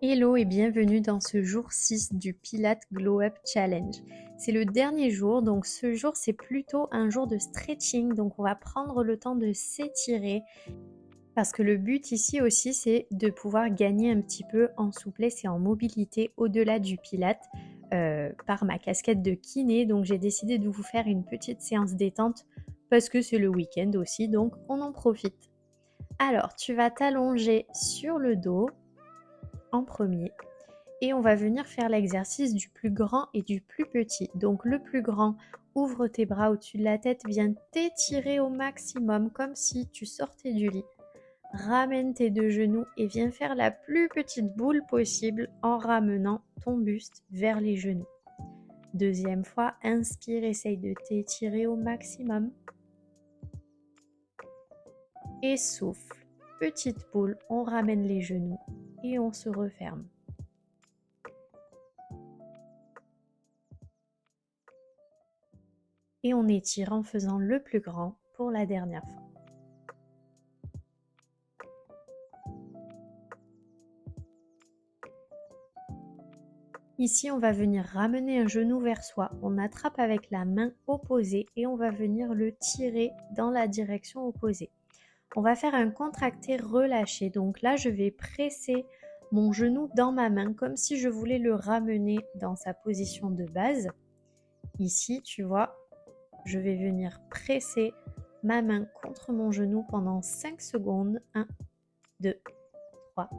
Hello et bienvenue dans ce jour 6 du Pilates Glow Up Challenge. C'est le dernier jour, donc ce jour c'est plutôt un jour de stretching, donc on va prendre le temps de s'étirer parce que le but ici aussi c'est de pouvoir gagner un petit peu en souplesse et en mobilité au-delà du Pilates par ma casquette de kiné, donc j'ai décidé de vous faire une petite séance détente parce que c'est le week-end aussi, donc on en profite. Alors tu vas t'allonger sur le dos en premier. Et on va venir faire l'exercice du plus grand et du plus petit. Donc le plus grand, ouvre tes bras au-dessus de la tête, viens t'étirer au maximum comme si tu sortais du lit. Ramène tes deux genoux et viens faire la plus petite boule possible en ramenant ton buste vers les genoux. Deuxième fois, inspire, essaye de t'étirer au maximum. Et souffle. Petite boule, on ramène les genoux et on se referme. Et on étire en faisant le plus grand pour la dernière fois. Ici, on va venir ramener un genou vers soi. On attrape avec la main opposée et on va venir le tirer dans la direction opposée. On va faire un contracté relâché. Donc là, je vais presser mon genou dans ma main comme si je voulais le ramener dans sa position de base. Ici, tu vois, je vais venir presser ma main contre mon genou pendant 5 secondes. 1, 2, 3,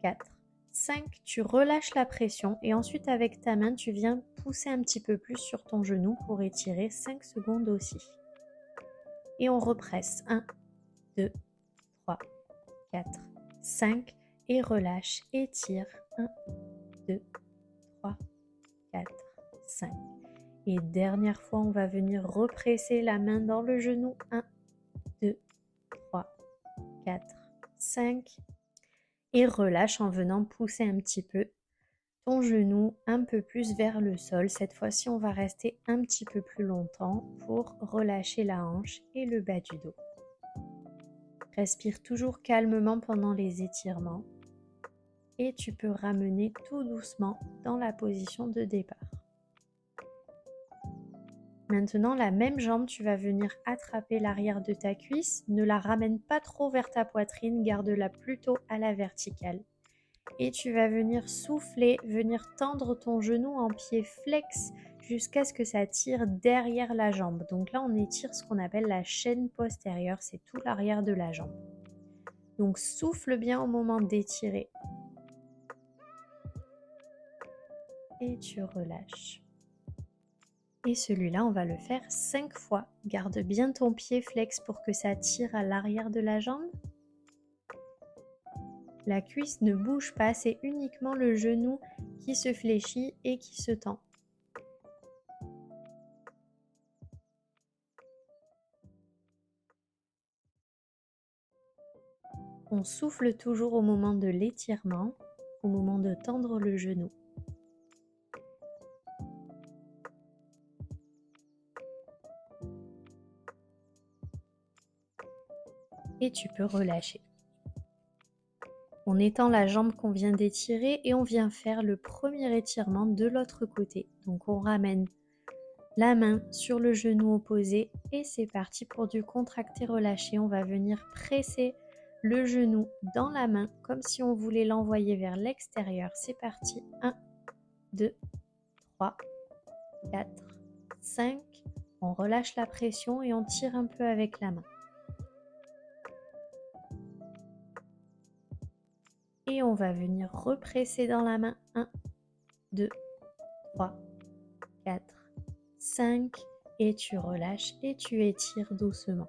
4, 5. Tu relâches la pression et ensuite avec ta main, tu viens pousser un petit peu plus sur ton genou pour étirer 5 secondes aussi. Et on represse. 1, 2, 3, 4, 5. Et relâche, étire. 1, 2, 3, 4, 5. Et dernière fois, on va venir represser la main dans le genou. 1, 2, 3, 4, 5. Et relâche en venant pousser un petit peu ton genou un peu plus vers le sol. Cette fois-ci, on va rester un petit peu plus longtemps pour relâcher la hanche et le bas du dos. Respire toujours calmement pendant les étirements et tu peux ramener tout doucement dans la position de départ. Maintenant, la même jambe, tu vas venir attraper l'arrière de ta cuisse. Ne la ramène pas trop vers ta poitrine, garde-la plutôt à la verticale. Et tu vas venir souffler, venir tendre ton genou en pied flex jusqu'à ce que ça tire derrière la jambe. Donc là, on étire ce qu'on appelle la chaîne postérieure, c'est tout l'arrière de la jambe. Donc souffle bien au moment d'étirer. Et tu relâches. Et celui-là, on va le faire 5 fois. Garde bien ton pied flex pour que ça tire à l'arrière de la jambe. La cuisse ne bouge pas, c'est uniquement le genou qui se fléchit et qui se tend. On souffle toujours au moment de l'étirement, au moment de tendre le genou. Et tu peux relâcher. On étend la jambe qu'on vient d'étirer et on vient faire le premier étirement de l'autre côté. Donc on ramène la main sur le genou opposé et c'est parti pour du contracté relâché. On va venir presser le genou dans la main comme si on voulait l'envoyer vers l'extérieur. C'est parti. 1, 2, 3, 4, 5. On relâche la pression et on tire un peu avec la main. Et on va venir represser dans la main. 1, 2, 3, 4, 5. Et tu relâches et tu étires doucement.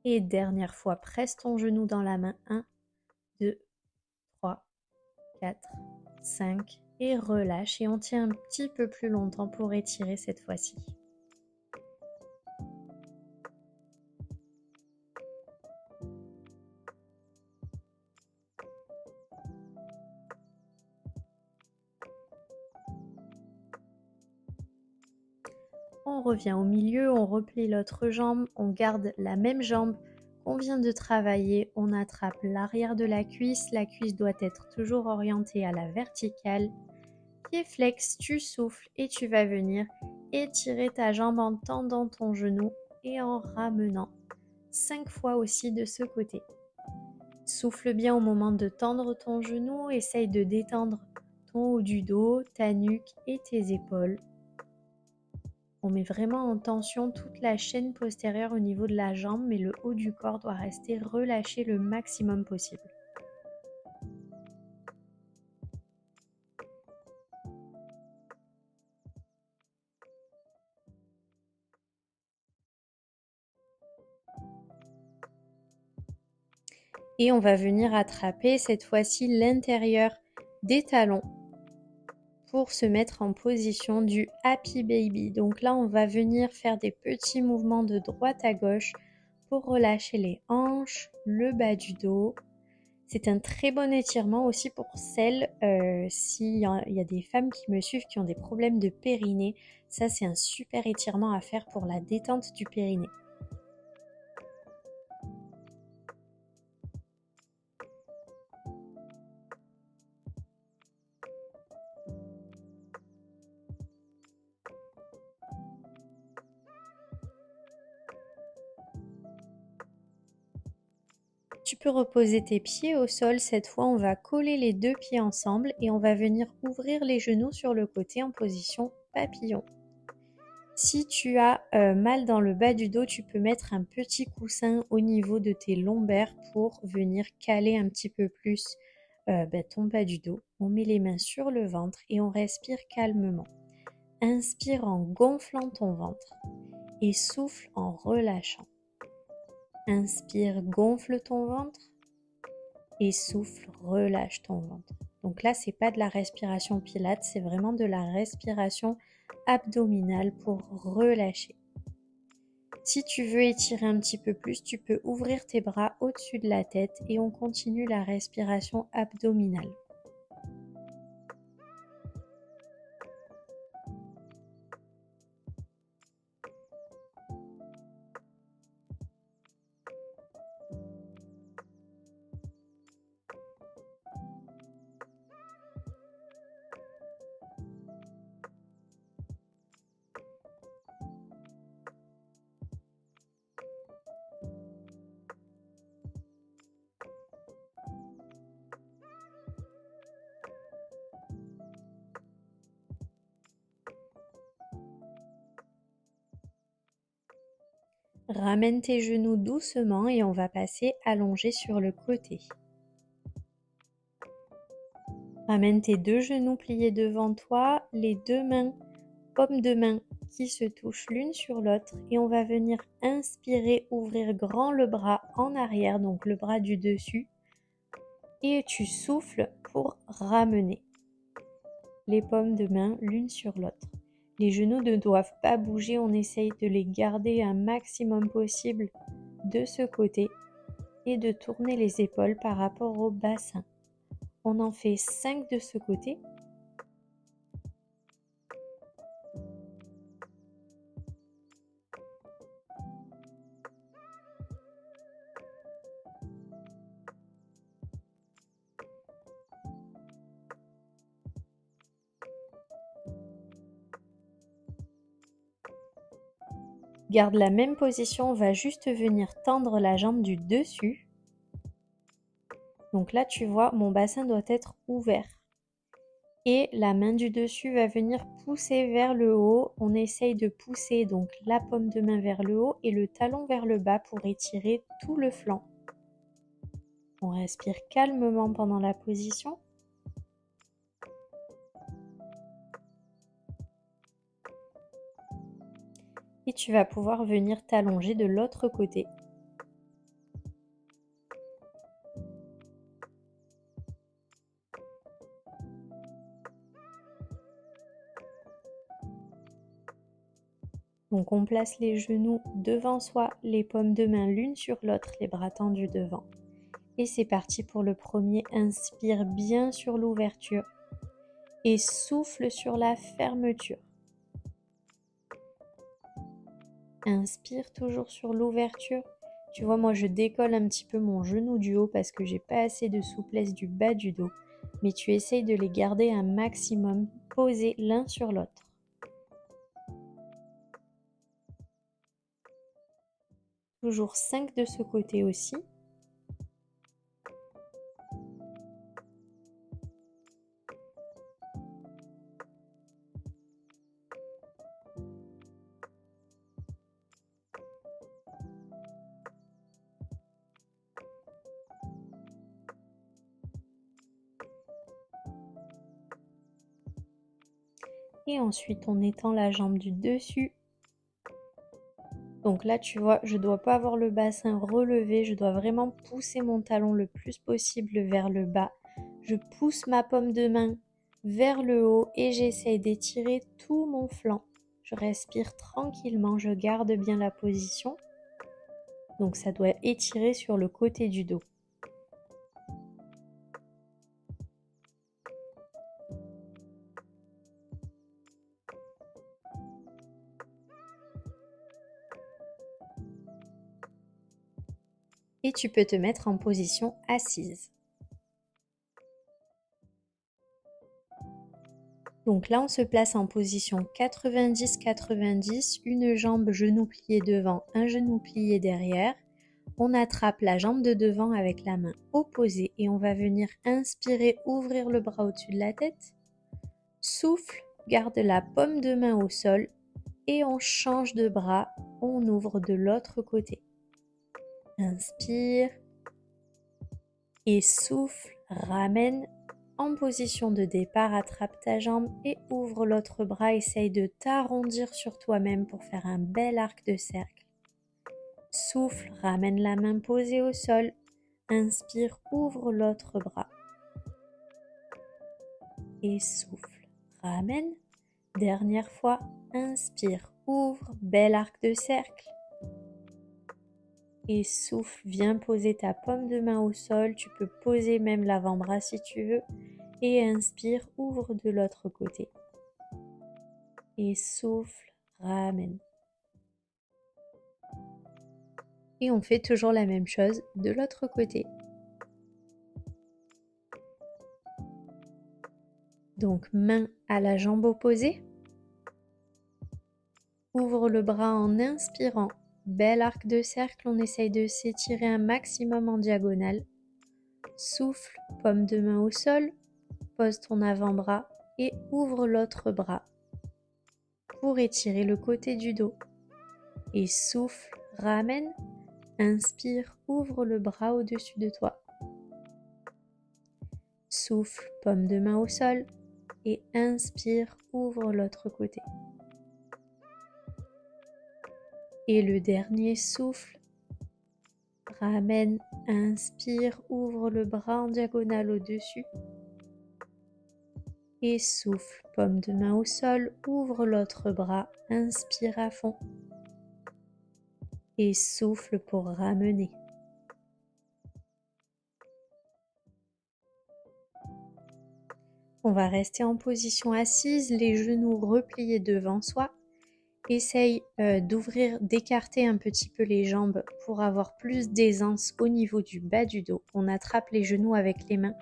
Et dernière fois, presse ton genou dans la main. 1, 2, 3, 4, 5. Et relâche. Et on tient un petit peu plus longtemps pour étirer cette fois-ci. On revient au milieu, on replie l'autre jambe, on garde la même jambe qu'on vient de travailler, on attrape l'arrière de la cuisse doit être toujours orientée à la verticale. Pied flex, tu souffles et tu vas venir étirer ta jambe en tendant ton genou et en ramenant 5 fois aussi de ce côté. Souffle bien au moment de tendre ton genou, essaye de détendre ton haut du dos, ta nuque et tes épaules. On met vraiment en tension toute la chaîne postérieure au niveau de la jambe, mais le haut du corps doit rester relâché le maximum possible. Et on va venir attraper cette fois-ci l'intérieur des talons pour se mettre en position du Happy Baby. Donc là, on va venir faire des petits mouvements de droite à gauche pour relâcher les hanches, le bas du dos. C'est un très bon étirement aussi pour celles, s'il y a des femmes qui me suivent qui ont des problèmes de périnée. Ça, c'est un super étirement à faire pour la détente du périnée. Tu peux reposer tes pieds au sol. Cette fois, on va coller les deux pieds ensemble et on va venir ouvrir les genoux sur le côté en position papillon. Si tu as mal dans le bas du dos, tu peux mettre un petit coussin au niveau de tes lombaires pour venir caler un petit peu plus ton bas du dos. On met les mains sur le ventre et on respire calmement. Inspire en gonflant ton ventre et souffle en relâchant. Inspire, gonfle ton ventre et souffle, relâche ton ventre. Donc là, c'est pas de la respiration pilates, c'est vraiment de la respiration abdominale pour relâcher. Si tu veux étirer un petit peu plus, tu peux ouvrir tes bras au-dessus de la tête et on continue la respiration abdominale. Ramène tes genoux doucement et on va passer allongé sur le côté. Ramène tes deux genoux pliés devant toi, les deux mains, paumes de main qui se touchent l'une sur l'autre et on va venir inspirer, ouvrir grand le bras en arrière, donc le bras du dessus, et tu souffles pour ramener les paumes de main l'une sur l'autre. Les genoux ne doivent pas bouger, on essaye de les garder un maximum possible de ce côté et de tourner les épaules par rapport au bassin. On en fait 5 de ce côté. Garde la même position, on va juste venir tendre la jambe du dessus. Donc là, tu vois, mon bassin doit être ouvert. Et la main du dessus va venir pousser vers le haut. On essaye de pousser donc la paume de main vers le haut et le talon vers le bas pour étirer tout le flanc. On respire calmement pendant la position. Et tu vas pouvoir venir t'allonger de l'autre côté. Donc on place les genoux devant soi, les paumes de main l'une sur l'autre, les bras tendus devant. Et c'est parti pour le premier. Inspire bien sur l'ouverture et souffle sur la fermeture. Inspire toujours sur l'ouverture, Tu vois, moi je décolle un petit peu mon genou du haut parce que j'ai pas assez de souplesse du bas du dos. Mais tu essayes de les garder un maximum posés l'un sur l'autre. Toujours 5 de ce côté aussi. Et ensuite, on étend la jambe du dessus. Donc là, tu vois, je ne dois pas avoir le bassin relevé. Je dois vraiment pousser mon talon le plus possible vers le bas. Je pousse ma paume de main vers le haut et j'essaye d'étirer tout mon flanc. Je respire tranquillement, je garde bien la position. Donc ça doit étirer sur le côté du dos. Et tu peux te mettre en position assise. Donc là, on se place en position 90-90, une jambe genou plié devant, un genou plié derrière. On attrape la jambe de devant avec la main opposée et on va venir inspirer, ouvrir le bras au-dessus de la tête. Souffle, garde la paume de main au sol et on change de bras, on ouvre de l'autre côté. Inspire et souffle, ramène. En position de départ, attrape ta jambe et ouvre l'autre bras. Essaye de t'arrondir sur toi-même pour faire un bel arc de cercle. Souffle, ramène la main posée au sol. Inspire, ouvre l'autre bras. Et souffle, ramène. Dernière fois, inspire, ouvre, bel arc de cercle. Et souffle, viens poser ta paume de main au sol. Tu peux poser même l'avant-bras si tu veux. Et inspire, ouvre de l'autre côté. Et souffle, ramène. Et on fait toujours la même chose de l'autre côté. Donc main à la jambe opposée. Ouvre le bras en inspirant. Bel arc de cercle, on essaye de s'étirer un maximum en diagonale. Souffle, paume de main au sol. Pose ton avant-bras et ouvre l'autre bras pour étirer le côté du dos. Et souffle, ramène. Inspire, ouvre le bras au-dessus de toi. Souffle, paume de main au sol et inspire, ouvre l'autre côté. Et le dernier souffle, ramène, inspire, ouvre le bras en diagonale au-dessus. Et souffle, paume de main au sol, ouvre l'autre bras, inspire à fond. Et souffle pour ramener. On va rester en position assise, les genoux repliés devant soi. Essaye d'ouvrir, d'écarter un petit peu les jambes pour avoir plus d'aisance au niveau du bas du dos. On attrape les genoux avec les mains.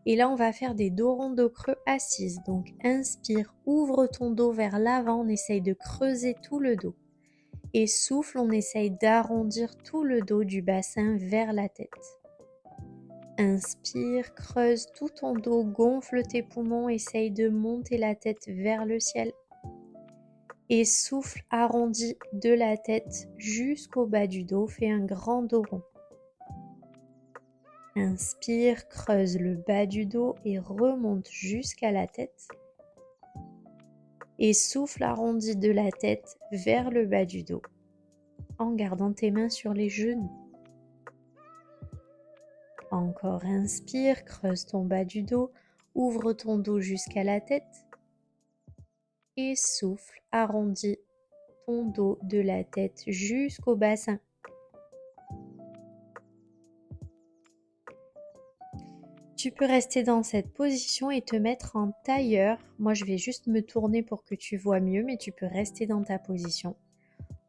Et là, on va faire des dos ronds dos creux assises. Donc, inspire, ouvre ton dos vers l'avant. On essaye de creuser tout le dos. Et souffle, on essaye d'arrondir tout le dos du bassin vers la tête. Inspire, creuse tout ton dos, gonfle tes poumons, essaye de monter la tête vers le ciel. Et souffle, arrondi de la tête jusqu'au bas du dos, fais un grand dos rond. Inspire, creuse le bas du dos et remonte jusqu'à la tête. Et souffle, arrondi de la tête vers le bas du dos, en gardant tes mains sur les genoux. Encore inspire, creuse ton bas du dos, ouvre ton dos jusqu'à la tête. Et souffle, arrondis ton dos de la tête jusqu'au bassin. Tu peux rester dans cette position et te mettre en tailleur. Moi, je vais juste me tourner pour que tu vois mieux, mais tu peux rester dans ta position.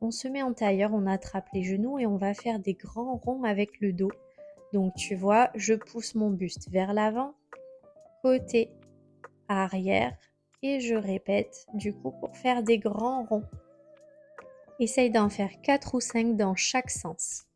On se met en tailleur, on attrape les genoux et on va faire des grands ronds avec le dos. Donc tu vois, je pousse mon buste vers l'avant, côté, arrière et je répète du coup pour faire des grands ronds. Essaye d'en faire 4 ou 5 dans chaque sens.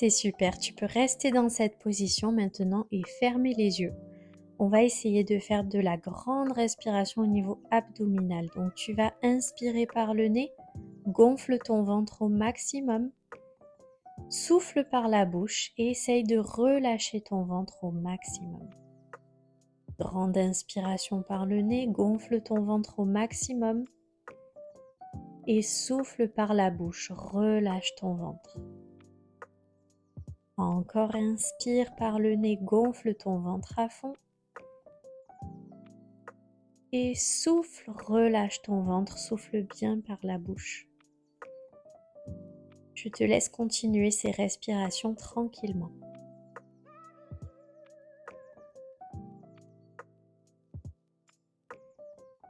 C'est super, tu peux rester dans cette position maintenant et fermer les yeux. On va essayer de faire de la grande respiration au niveau abdominal. Donc tu vas inspirer par le nez, gonfle ton ventre au maximum, souffle par la bouche et essaye de relâcher ton ventre au maximum. Grande inspiration par le nez, gonfle ton ventre au maximum et souffle par la bouche, relâche ton ventre. Encore inspire par le nez, gonfle ton ventre à fond. Et souffle, relâche ton ventre, souffle bien par la bouche. Je te laisse continuer ces respirations tranquillement.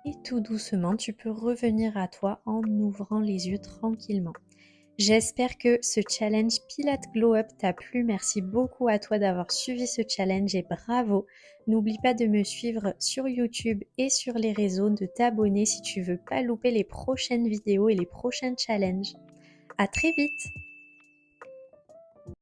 Et tout doucement, tu peux revenir à toi en ouvrant les yeux tranquillement. J'espère que ce challenge Pilates Glow Up t'a plu. Merci beaucoup à toi d'avoir suivi ce challenge et bravo. N'oublie pas de me suivre sur YouTube et sur les réseaux, de t'abonner si tu veux pas louper les prochaines vidéos et les prochains challenges. À très vite!